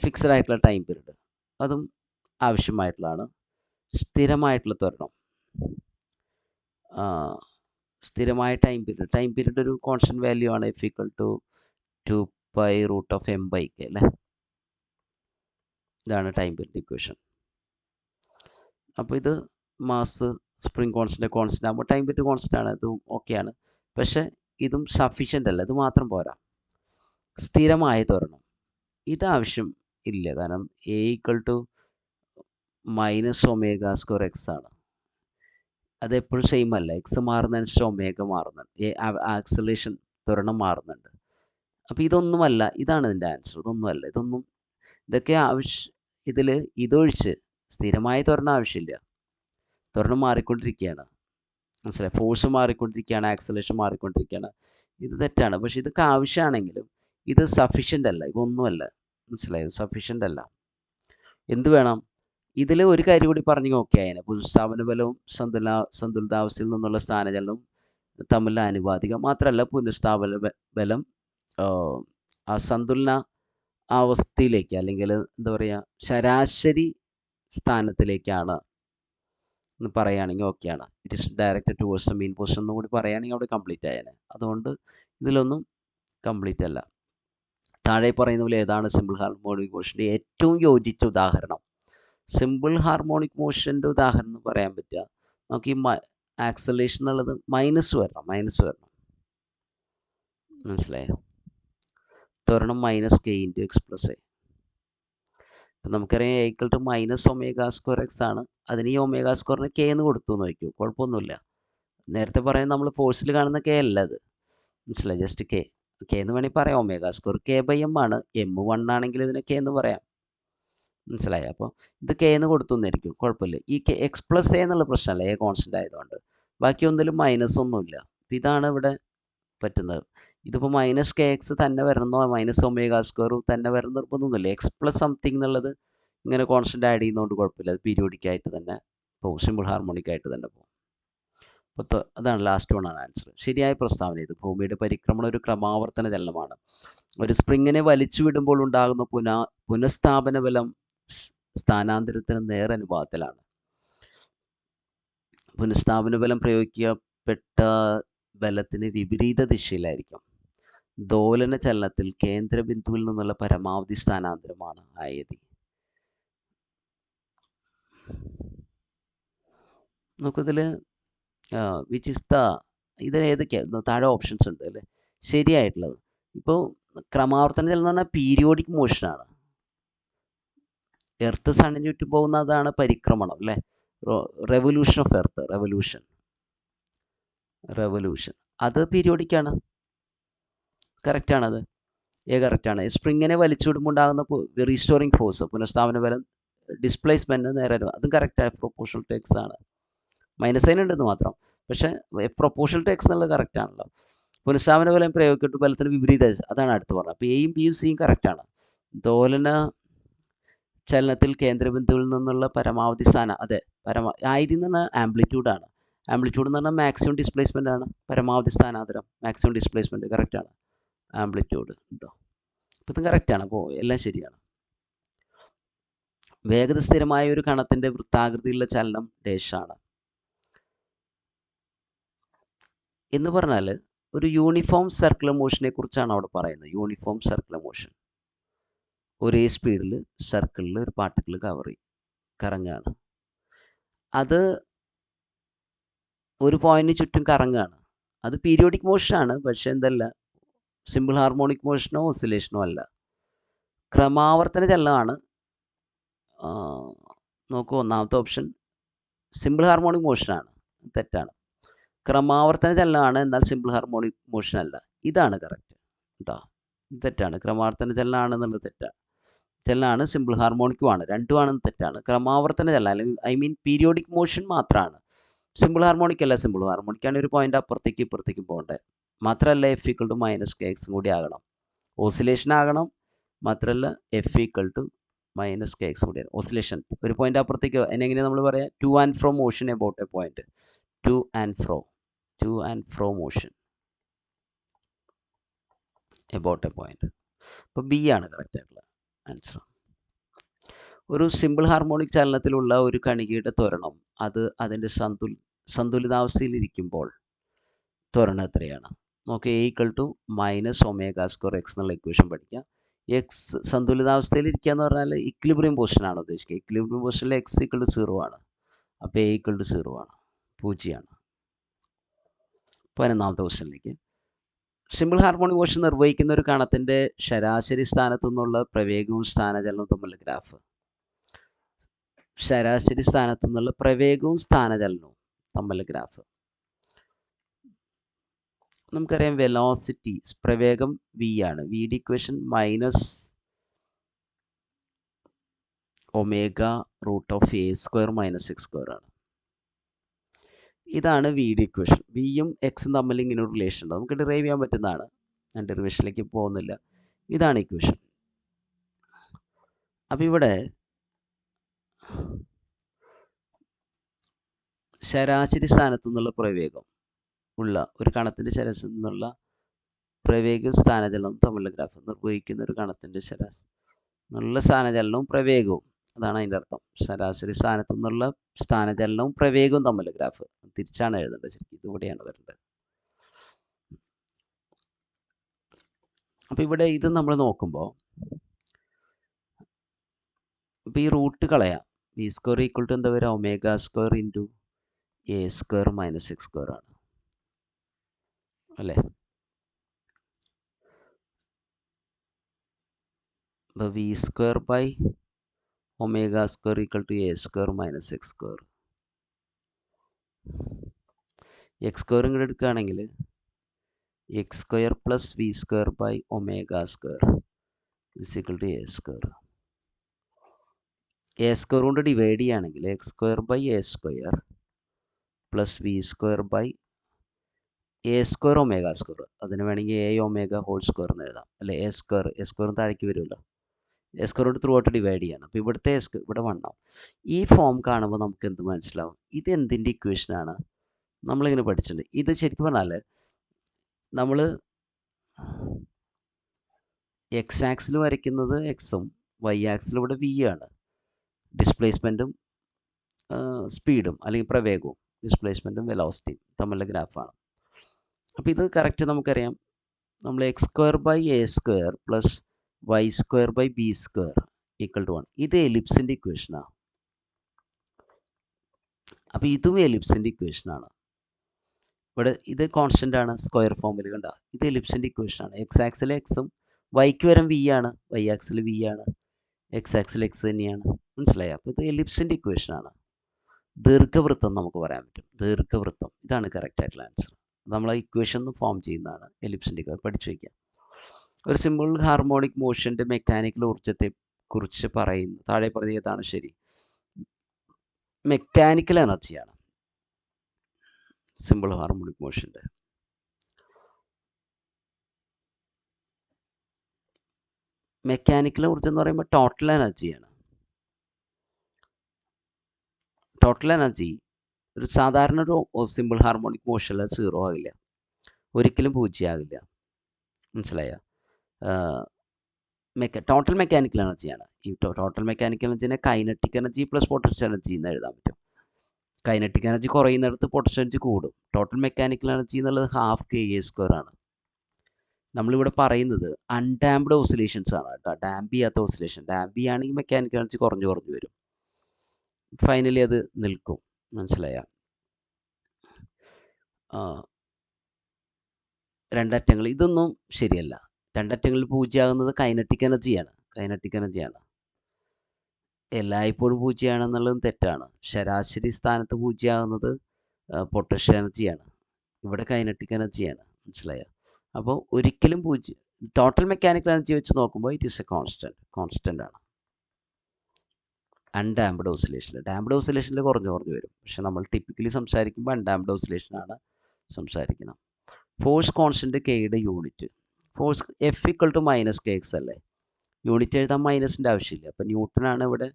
ഫിക്സഡ് ആയിട്ടുള്ള ടൈം പീരീഡ്, അതും ആവശ്യമായിട്ടുള്ളതാണ്. സ്ഥിരമായിട്ടുള്ള ത്വരണം, സ്ഥിരമായ ടൈം പീരീഡ് ഒരു കോൺസ്റ്റന്റ് വാല്യൂ ആണ്. എഫ് ഈക്വൽ ടു 2π√m/k അല്ലേ. ഇതാണ് ടൈം പീരീഡ് ഇക്വേഷൻ. അപ്പോൾ ഇത് മാസ് സ്പ്രിംഗ് കോൺസ്റ്റന്റ് ആകുമ്പോൾ ടൈം പീരീഡ് കോൺസ്റ്റന്റ് ആണ്, ഇതും ഓക്കെയാണ്. പക്ഷേ ഇതും സഫീഷ്യൻ്റ് അല്ല, ഇത് മാത്രം പോരാ. സ്ഥിരമായ ത്വരണം ഇത് ആവശ്യം ഇല്ല, കാരണം എ ഈക്വൽ ടു -ω² എക്സ് ആണ്. അതെപ്പോഴും സെയിം അല്ല, എക്സ് മാറുന്നതനുസരിച്ച് ഒമേഗ മാറുന്നുണ്ട്, ആക്സലേഷൻ ത്വരണം മാറുന്നുണ്ട്. അപ്പോൾ ഇതൊന്നുമല്ല, ഇതാണ് ഇതിൻ്റെ ആൻസർ. ഇതൊന്നുമല്ല, ഇതൊക്കെ ഇതൊഴിച്ച് സ്ഥിരമായ ത്വരണം ആവശ്യമില്ല. ത്വരണം മാറിക്കൊണ്ടിരിക്കുകയാണ്, മനസ്സിലായി? ഫോഴ്സ് മാറിക്കൊണ്ടിരിക്കുകയാണ്, ആക്സലേഷൻ മാറിക്കൊണ്ടിരിക്കുകയാണ്. ഇത് തെറ്റാണ്. പക്ഷെ ഇതൊക്കെ ആവശ്യമാണെങ്കിലും ഇത് സഫീഷ്യൻ്റ് അല്ല, ഇതൊന്നുമല്ല, മനസ്സിലായോ? സഫീഷ്യൻ്റ് അല്ല. എന്ത് വേണം? ഇതിൽ ഒരു കാര്യം കൂടി പറഞ്ഞു നോക്കിയാൽ പുനഃസ്ഥാപന ബലവും സന്തുലിതാവസ്ഥയിൽ നിന്നുള്ള സ്ഥാനചലനവും തമ്മിലുള്ള ആനുപാതികം. മാത്രമല്ല പുനഃസ്ഥാപന ബലം അസന്തുലന അവസ്ഥയിലേക്ക്, അല്ലെങ്കിൽ എന്താ പറയുക, ശരാശരി സ്ഥാനത്തിലേക്കാണ് എന്ന് പറയുകയാണെങ്കിൽ ഓക്കെയാണ്. It is directed towards the mean position എന്നും കൂടി പറയുകയാണെങ്കിൽ അവിടെ കംപ്ലീറ്റ് ആയേനെ. അതുകൊണ്ട് ഇതിലൊന്നും കംപ്ലീറ്റ് അല്ല. താഴെ പറയുന്ന പോലെ ഏതാണ് സിമ്പിൾ ഹാർമോണിക് മോഷൻ്റെ ഏറ്റവും യോജിച്ച ഉദാഹരണം? സിമ്പിൾ ഹാർമോണിക് മോഷൻ്റെ ഉദാഹരണം എന്ന് പറയാൻ പറ്റുക, നമുക്ക് ഈ ആക്സലേഷൻ എന്നുള്ളത് മൈനസ് വരണം, മനസ്സിലായോ? ത്വരണം -k/x+a. ഇപ്പം നമുക്കറിയാം a ഈക്വൽ ടു -ω² എക്സ് ആണ്. അതിന് ഈ ω² k എന്ന് കൊടുത്തു എന്ന് വയ്ക്കൂ, കുഴപ്പമൊന്നുമില്ല. നേരത്തെ പറയുന്നത് നമ്മൾ ഫോഴ്സിൽ കാണുന്ന k അല്ല, അത് മനസ്സിലായി? ജസ്റ്റ് k എന്ന് വേണമെങ്കിൽ പറയാം. ω² k/m ആണ്. m1 ആണെങ്കിൽ ഇതിനെ k എന്ന് പറയാം, മനസ്സിലായി? അപ്പോൾ ഇത് k എന്ന് കൊടുത്തു എന്നായിരിക്കും, കുഴപ്പമില്ല. ഈ x+a എന്നുള്ള പ്രശ്നമല്ല, a കോൺസ്റ്റൻ്റ് ആയതുകൊണ്ട്. ബാക്കി ഒന്നിലും മൈനസ് ഒന്നുമില്ല. അപ്പം ഇതാണ് ഇവിടെ പറ്റുന്നത്. ഇതിപ്പോൾ -kx തന്നെ വരണമെന്നോ -ω² തന്നെ വരണം നിർബന്ധമൊന്നുമില്ല. x+ സംതിങ് എന്നുള്ളത് ഇങ്ങനെ കോൺസ്റ്റൻ്റ് ആഡ് ചെയ്യുന്നതുകൊണ്ട് കുഴപ്പമില്ല, അത് പീരിയോഡിക് ആയിട്ട് തന്നെ പോകും, സിമ്പിൾ ഹാർമോണിക് ആയിട്ട് തന്നെ പോകും. അതാണ് ലാസ്റ്റ് വൺ ആണ് ആൻസർ. ശരിയായ പ്രസ്താവന ഇത്. ഭൂമിയുടെ പരിക്രമണം ഒരു ക്രമാവർത്തന ചലനമാണ്. ഒരു സ്പ്രിങ്ങിനെ വലിച്ചു വിടുമ്പോൾ ഉണ്ടാകുന്ന പുനഃസ്ഥാപന ബലം സ്ഥാനാന്തരത്തിന് നേരനുപാതത്തിലാണ്. പുനഃസ്ഥാപന ബലം പ്രയോഗിക്കപ്പെട്ട ബലത്തിന് വിപരീത ദിശയിലായിരിക്കും. ദോലന ചലനത്തിൽ കേന്ദ്രബിന്ദുവിൽ നിന്നുള്ള പരമാവധി സ്ഥാനാന്തരമാണ് ആയത്. നോക്കതിൽ വിച്ച് ഇസ് ഇതിൽ ഏതൊക്കെയായിരുന്നു? താഴെ ഓപ്ഷൻസ് ഉണ്ട് അല്ലേ ശരിയായിട്ടുള്ളത്. ഇപ്പോൾ ക്രമാവർത്തന ചലനം എന്ന് പറഞ്ഞാൽ പീരിയോഡിക് മോഷനാണ്. എർത്ത് സണ്ണിന് ചുറ്റും പോകുന്നതാണ് പരിക്രമണം അല്ലേ. റെവല്യൂഷൻ ഓഫ് എർത്ത്, റെവല്യൂഷൻ അത് പീരിയോഡിക്കാണ്. കറക്റ്റാണത്. കറക്റ്റാണ്. സ്പ്രിങ്ങിനെ വലിച്ചുവിടുമ്പോൾ ഉണ്ടാകുന്ന റീസ്റ്റോറിങ് ഫോഴ്സ്, പുനഃസ്ഥാപന ബലം, ഡിസ്പ്ലേസ്മെൻറ്റ് നേരെ അതും കറക്റ്റാണ്. പ്രൊപ്പോർഷണൽ ടു എക്സ് ആണ്. മൈനസ് സൈൻ ഉണ്ടെന്ന് മാത്രം. പക്ഷേ പ്രൊപ്പോർഷണൽ ടു എക്സ് എന്നുള്ളത് കറക്റ്റാണല്ലോ. പുനഃസ്ഥാപന ബലം പ്രയോഗിക്കപ്പെട്ട ബലത്തിന് വിപരീത, അതാണ് അടുത്ത് പറഞ്ഞത്. അപ്പോൾ എയും ബിയും സിയും കറക്റ്റാണ്. ദോലന ചലനത്തിൽ കേന്ദ്രബിന്ദുവിൽ നിന്നുള്ള പരമാവധി സ്ഥാനം, അതെ ആയത് എന്ന് പറഞ്ഞാൽ ആംപ്ലിറ്റ്യൂഡാണ്. ആംപ്ലിറ്റ്യൂഡ് എന്ന് പറഞ്ഞാൽ മാക്സിമം ഡിസ്പ്ലേസ്മെൻ്റ് ആണ്. പരമാവധി സ്ഥാനാന്തരം മാക്സിമം ഡിസ്പ്ലേസ്മെൻറ്റ് കറക്റ്റാണ്. ആംപ്ലിറ്റ്യൂഡ് കേട്ടോ. അപ്പോൾ ഇത് കറക്റ്റാണ്. അപ്പോൾ എല്ലാം ശരിയാണ്. വേഗത സ്ഥിരമായ ഒരു കണത്തിൻ്റെ വൃത്താകൃതിയിലുള്ള ചലനം ഡേഷാണ് എന്ന് പറഞ്ഞാൽ ഒരു യൂണിഫോം സർക്കുലർ മോഷനെ കുറിച്ചാണ് അവിടെ പറയുന്നത്. യൂണിഫോം സർക്കുലർ മോഷൻ, ഒരേ സ്പീഡിൽ സർക്കിളിൽ ഒരു പാർട്ടിക്കിൾ കറങ്ങുകയാണ്. അത് ഒരു പോയിന്റിന് ചുറ്റും കറങ്ങുകയാണ്. അത് പീരിയോഡിക് മോഷനാണ്. പക്ഷെ എന്തല്ല, സിമ്പിൾ ഹാർമോണിക് മോഷനോ ഓസിലേഷനോ അല്ല. ക്രമാവർത്തന ചലനമാണ്. നോക്കൂ, ഒന്നാമത്തെ ഓപ്ഷൻ സിമ്പിൾ ഹാർമോണിക് മോഷനാണ്. തെറ്റാണ്. ക്രമാവർത്തന ചലനമാണ്, എന്നാൽ സിമ്പിൾ ഹാർമോണിക് മോഷൻ അല്ല. ഇതാണ് കറക്റ്റ് കേട്ടോ. തെറ്റാണ്. ക്രമാവർത്തന ചലനമാണെന്നുള്ളത് തെറ്റാണ്. ചലനമാണ്, സിമ്പിൾ ഹാർമോണിക്കുമാണ്. രണ്ടുമാണെന്ന് തെറ്റാണ്. ക്രമാവർത്തന ചലനം അല്ലെങ്കിൽ പീരിയോഡിക് മോഷൻ മാത്രമാണ്. സിമ്പിൾ ഹാർമോണിക് അല്ല. സിമ്പിൾ ഹാർമോണിക്കാണ് ഒരു പോയിന്റ് അപ്പുറത്തേക്ക് ഇപ്പുറത്തേക്ക് പോകേണ്ടത്. മാത്രമല്ല F equal to minus K എക്സും കൂടി ആകണം. ഓസിലേഷൻ ആകണം. മാത്രമല്ല F equal to minus K എക്സും കൂടി. ഓസിലേഷൻ ഒരു പോയിന്റ് അപ്പുറത്തേക്ക്, അതിനെങ്ങനെ നമ്മൾ പറയാം? To and fro motion about a point. To and fro motion about a point. അപ്പോൾ ബി ആണ് കറക്റ്റ് ആയിട്ടുള്ള ആൻസർ. ഒരു സിമ്പിൾ ഹാർമോണിക് ചലനത്തിലുള്ള ഒരു കണികയുടെ ത്വരണം അത് അതിൻ്റെ സന്തുലിതാവസ്ഥയിലിരിക്കുമ്പോൾ ത്വരണം എത്രയാണ്? നമുക്ക് A equal to minus omega square X എന്നുള്ള ഇക്വേഷൻ പഠിക്കാം. എക്സ് സന്തുലിതാവസ്ഥയിലിരിക്കുക എന്ന് പറഞ്ഞാൽ ഇക്വിലിബ്രിയം പൊസിഷനാണ് ഉദ്ദേശിക്കുക. ഇക്വിലിബ്രിയം പൊസിഷനിൽ എക്സ് ഈക്വൽ ടു 0 ആണ്. അപ്പോൾ എ ഈക്വൽ ടു 0 ആണ്, 0 ആണ്. 11ാമത്തെ ക്വസ്റ്റ്യനിലേക്ക്. സിമ്പിൾ ഹാർമോണിക് മോഷൻ നിർവഹിക്കുന്ന ഒരു കണത്തിൻ്റെ ശരാശരി സ്ഥാനത്തു നിന്നുള്ള പ്രവേഗവും സ്ഥാനചലനവും തമ്മിലുള്ള ഗ്രാഫ്. ശരാശരി സ്ഥാനത്തു നിന്നുള്ള പ്രവേഗവും സ്ഥാനചലനവും തമ്മിലുള്ള ഗ്രാഫ്. നമുക്കറിയാം വെലോസിറ്റി, പ്രവേഗം വി ആണ്. വിയുടെ equation minus omega root of A square minus X square ആണ്. ഇതാണ് വിയുടെ ഇക്വേഷൻ. വിയും എക്സും തമ്മിൽ ഇങ്ങനെ ഒരു റിലേഷൻ ഉണ്ട്. നമുക്ക് ഡിറൈവ് ചെയ്യാൻ പറ്റുന്നതാണ്. ഞാൻ ഡെറിവേഷനിലേക്ക് പോകുന്നില്ല. ഇതാണ് ഇക്വേഷൻ. അപ്പം ഇവിടെ ശരാശരി സ്ഥാനത്തു നിന്നുള്ള പ്രവേഗം ഉള്ള ഒരു കണത്തിൻ്റെ ശരാശരി നിന്നുള്ള പ്രവേഗവും സ്ഥാനചലനവും തമ്മിലുള്ള ഗ്രാഫ്. നിർവഹിക്കുന്ന ഒരു കണത്തിൻ്റെ ശരാശരി നിന്നുള്ള സ്ഥാനചലനവും പ്രവേഗവും, അതാണ് അതിൻ്റെ അർത്ഥം. ശരാശരി സ്ഥാനത്തു നിന്നുള്ള സ്ഥാനചലനവും പ്രവേഗവും തമ്മിലുള്ള ഗ്രാഫ്. തിരിച്ചാണ് എഴുതേണ്ടത്. ശരിക്കും ഇതിവിടെയാണ് വരേണ്ടത്. അപ്പോൾ ഇവിടെ ഇത് നമ്മൾ നോക്കുമ്പോൾ ഇപ്പോൾ ഈ റൂട്ട് കളയാം. വി സ്ക്വയർ ഈക്വൽ ടു എന്താ വരിക? Omega square into A square minus X square ആണ് അല്ലേ. അപ്പോൾ V square by omega square equal to A square minus X square. X square ഇങ്ങോട്ട് എടുക്കുകയാണെങ്കിൽ X square plus V square by omega square is equal to A square. A square കൊണ്ട് divide ചെയ്യുകയാണെങ്കിൽ X square by A square plus V square by A square omega square. അതിന് വേണമെങ്കിൽ A omega whole square എന്ന് എഴുതാം അല്ലേ. A square താഴേക്ക് വരുമല്ലോ. A square കൊണ്ട് ത്രൂ ഔട്ട് ഡിവൈഡ് ചെയ്യണം. അപ്പോൾ ഇവിടുത്തെ ഇവിടെ 1 ആവും. ഈ ഫോം കാണുമ്പോൾ നമുക്ക് എന്ത് മനസ്സിലാവും? ഇത് എന്തിൻ്റെ ഇക്വേഷനാണ്? നമ്മളിങ്ങനെ പഠിച്ചിട്ടുണ്ട്. ഇത് ശരിക്കും പറഞ്ഞാൽ നമ്മൾ എക്സ് ആക്സിൽ വരയ്ക്കുന്നത് എക്സും വൈ ആക്സിൽ ഇവിടെ വി ആണ്. ഡിസ്പ്ലേസ്മെൻറ്റും സ്പീഡും അല്ലെങ്കിൽ പ്രവേഗവും ഡിസ്പ്ലേസ്മെൻറ്റും വെലോസിറ്റിയും തമ്മിലുള്ള ഗ്രാഫാണ്. അപ്പോൾ ഇത് കറക്റ്റ് നമുക്കറിയാം. നമ്മൾ X square by A square plus Y square by B square equal to 1. ഇത് എലിപ്സിൻ്റെ ഇക്വേഷനാണ്. അപ്പോൾ ഇതും എലിപ്സിൻ്റെ ഇക്വേഷനാണ്. ഇവിടെ ഇത് കോൺസ്റ്റൻ്റ് ആണ്, സ്ക്വയർ ഫോമിൽ കണ്ട. ഇത് എലിപ്സിൻ്റെ ഇക്വേഷനാണ്. എക്സ് ആക്സിൽ എക്സും വൈക്ക് വരം വി ആണ്, വൈ ആക്സിൽ വി ആണ്, എക്സ് ആക്സിൽ എക്സ് തന്നെയാണ്. മനസ്സിലായോ? അപ്പോൾ ഇത് എലിപ്സിൻ്റെ ഇക്വേഷനാണ്. ദീർഘവൃത്തം നമുക്ക് പറയാൻ പറ്റും. ദീർഘവൃത്തം ഇതാണ് കറക്റ്റ് ആയിട്ടുള്ള ആൻസർ. നമ്മൾ ആ ഇക്വേഷൻ ഒന്ന് ഫോം ചെയ്യുന്നതാണ് എലിപ്സിൻ്റെ ഇക്വേഷൻ. പഠിച്ചു വയ്ക്കാം. ഒരു സിമ്പിൾ ഹാർമോണിക് മോഷൻ്റെ മെക്കാനിക്കൽ ഊർജ്ജത്തെ കുറിച്ച് പറയുന്നു. താഴെ പറഞ്ഞ ഏതാണ് ശരി? മെക്കാനിക്കൽ എനർജിയാണ് സിമ്പിൾ ഹാർമോണിക് മോഷൻ്റെ. മെക്കാനിക്കൽ ഊർജ്ജം എന്ന് പറയുമ്പോൾ ടോട്ടൽ എനർജിയാണ്. ടോട്ടൽ എനർജി ഒരു സാധാരണ ഒരു സിമ്പിൾ ഹാർമോണിക് മോഷനിൽ 0 ആകില്ല, ഒരിക്കലും 0 ആകില്ല. മനസ്സിലായോ? ടോട്ടൽ മെക്കാനിക്കൽ എനർജിയാണ്. ഈ ടോട്ടൽ മെക്കാനിക്കൽ എനർജിനെ kinetic energy plus potential energy എന്ന് എഴുതാൻ പറ്റും. കൈനറ്റിക് എനർജി കുറയുന്നിടത്ത് പൊട്ടൻഷ്യൽ എനർജി കൂടും. ടോട്ടൽ മെക്കാനിക്കൽ എനർജി എന്നുള്ളത് ½ kA² ആണ്. നമ്മളിവിടെ പറയുന്നത് അൺഡാംപ്ഡ് ഓസിലേഷൻസ് ആണ് കേട്ടോ. ഡാമ്പ് ചെയ്യാത്ത ഓസിലേഷൻ. ഡാമ്പ് ചെയ്യുകയാണെങ്കിൽ മെക്കാനിക്കൽ എനർജി കുറഞ്ഞു വരും. ഫൈനലി അത് നിൽക്കും. മനസ്സിലായോ? രണ്ടറ്റങ്ങൾ ഇതൊന്നും ശരിയല്ല. രണ്ടറ്റങ്ങളിൽ 0 ആകുന്നത് കൈനറ്റിക് എനർജിയാണ്. എല്ലായ്പ്പോഴും 0 ആണെന്നുള്ളതും തെറ്റാണ്. ശരാശരി സ്ഥാനത്ത് 0 ആകുന്നത് പൊട്ടൻഷ്യൽ എനർജിയാണ്. ഇവിടെ കൈനറ്റിക് എനർജിയാണ്. മനസ്സിലായോ? അപ്പോൾ ഒരിക്കലും 0. ടോട്ടൽ മെക്കാനിക്കൽ എനർജി വെച്ച് നോക്കുമ്പോൾ ഇറ്റ് ഈസ് എ കോൺസ്റ്റൻ്റ് ആണ്. അൺഡാംപ്ഡ് ഓസിലേഷനിൽ. ഡാംപ്ഡ് ഓസിലേഷനിൽ കുറഞ്ഞു വരും. പക്ഷെ നമ്മൾ ടിപ്പിക്കലി സംസാരിക്കുമ്പോൾ അൺഡാംപ്ഡ് ഓസിലേഷനാണ് സംസാരിക്കുന്നത്. ഫോഴ്സ് കോൺസ്റ്റൻറ്റ് കെയുടെ unit. Force F equal to -kx അല്ലേ? യൂണിറ്റ് എഴുതാൻ മൈനസിൻ്റെ ആവശ്യമില്ല. അപ്പോൾ ന്യൂട്ടനാണ് ഇവിടെ.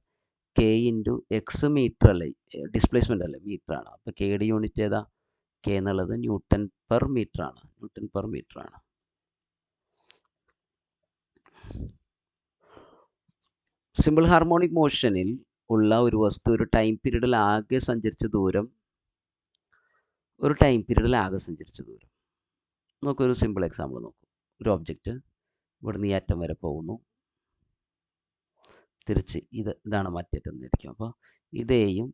കെ ഇൻറ്റു എക്സ് മീറ്റർ അല്ലേ? ഡിസ്പ്ലേസ്മെൻ്റ് അല്ലേ? മീറ്ററാണ്. അപ്പോൾ കെയുടെ യൂണിറ്റ് ഏതാ? കെ എന്നുള്ളത് ന്യൂട്ടൺ പെർ മീറ്റർ ആണ്. സിമ്പിൾ ഹാർമോണിക് മോഷനിൽ ഉള്ള ഒരു വസ്തു ഒരു ടൈം പീരീഡിൽ ആകെ സഞ്ചരിച്ച ദൂരം. നോക്കൊരു സിമ്പിൾ എക്സാമ്പിൾ നോക്കൂ. ഒരു ഒബ്ജക്റ്റ് ഇവിടുന്ന് ഈ അറ്റം വരെ പോകുന്നു. തിരിച്ച് ഇതാണ് മറ്റേറ്റം എന്നിരിക്കും. അപ്പോൾ ഇത് എയും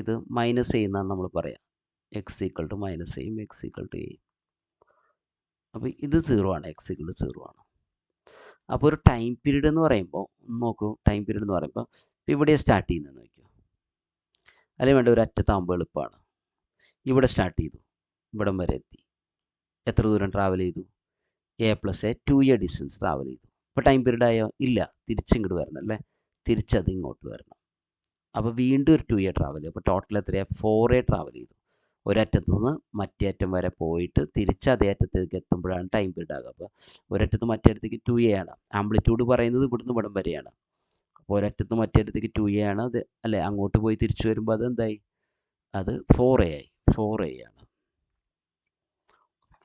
ഇത് മൈനസ് ചെയ്യുന്നതാണ് നമ്മൾ പറയാം. എക്സ് ഈക്വൽ ടു മൈനസ് എയും എക്സ് ഈക്വൽ ടു എയും. അപ്പോൾ ഇത് 0 ആണ്, എക്സ് ഈക്വൽ ടു 0 ആണ്. അപ്പോൾ ഒരു ടൈം പീരീഡ് എന്ന് പറയുമ്പോൾ നോക്കൂ. ടൈം പീരീഡ് എന്ന് പറയുമ്പോൾ ഇവിടെ സ്റ്റാർട്ട് ചെയ്യുന്നതെന്ന് നോക്കൂ. അല്ലെങ്കിൽ വേണ്ട ഒരു അറ്റത്താകുമ്പോൾ എളുപ്പമാണ്. ഇവിടെ സ്റ്റാർട്ട് ചെയ്തു, ഇവിടം വരെ എത്തി. എത്ര ദൂരം ട്രാവൽ ചെയ്തു? a+a 2a ഡിസ്റ്റൻസ് ട്രാവൽ ചെയ്തു. ഇപ്പോൾ ടൈം പീരീഡ് ആയോ? ഇല്ല. തിരിച്ചിങ്ങോട്ട് വരണം അല്ലേ? തിരിച്ചത് ഇങ്ങോട്ട് വരണം. അപ്പോൾ വീണ്ടും ഒരു 2a ട്രാവൽ ചെയ്തു. അപ്പോൾ ടോട്ടൽ എത്രയാണ്? 4a ട്രാവൽ ചെയ്തു. ഒരറ്റത്തു നിന്ന് മറ്റേ അറ്റം വരെ പോയിട്ട് തിരിച്ച് അതേ അറ്റത്തേക്ക് എത്തുമ്പോഴാണ് ടൈം പീരീഡ് ആകുക. അപ്പോൾ ഒരറ്റത്ത് മറ്റേ അറ്റത്തേക്ക് 2a ആണ്. ആംപ്ലിറ്റ്യൂഡ് പറയുന്നത് ഇവിടുന്ന് ഇവിടം വരെയാണ്. അപ്പോൾ ഒരറ്റത്ത് മറ്റേ അറ്റത്തേക്ക് 2a ആണ്. അത് അല്ലേ? അങ്ങോട്ട് പോയി തിരിച്ചു വരുമ്പോൾ അത് എന്തായി? അത് 4a ആയി. 4a ആണ്.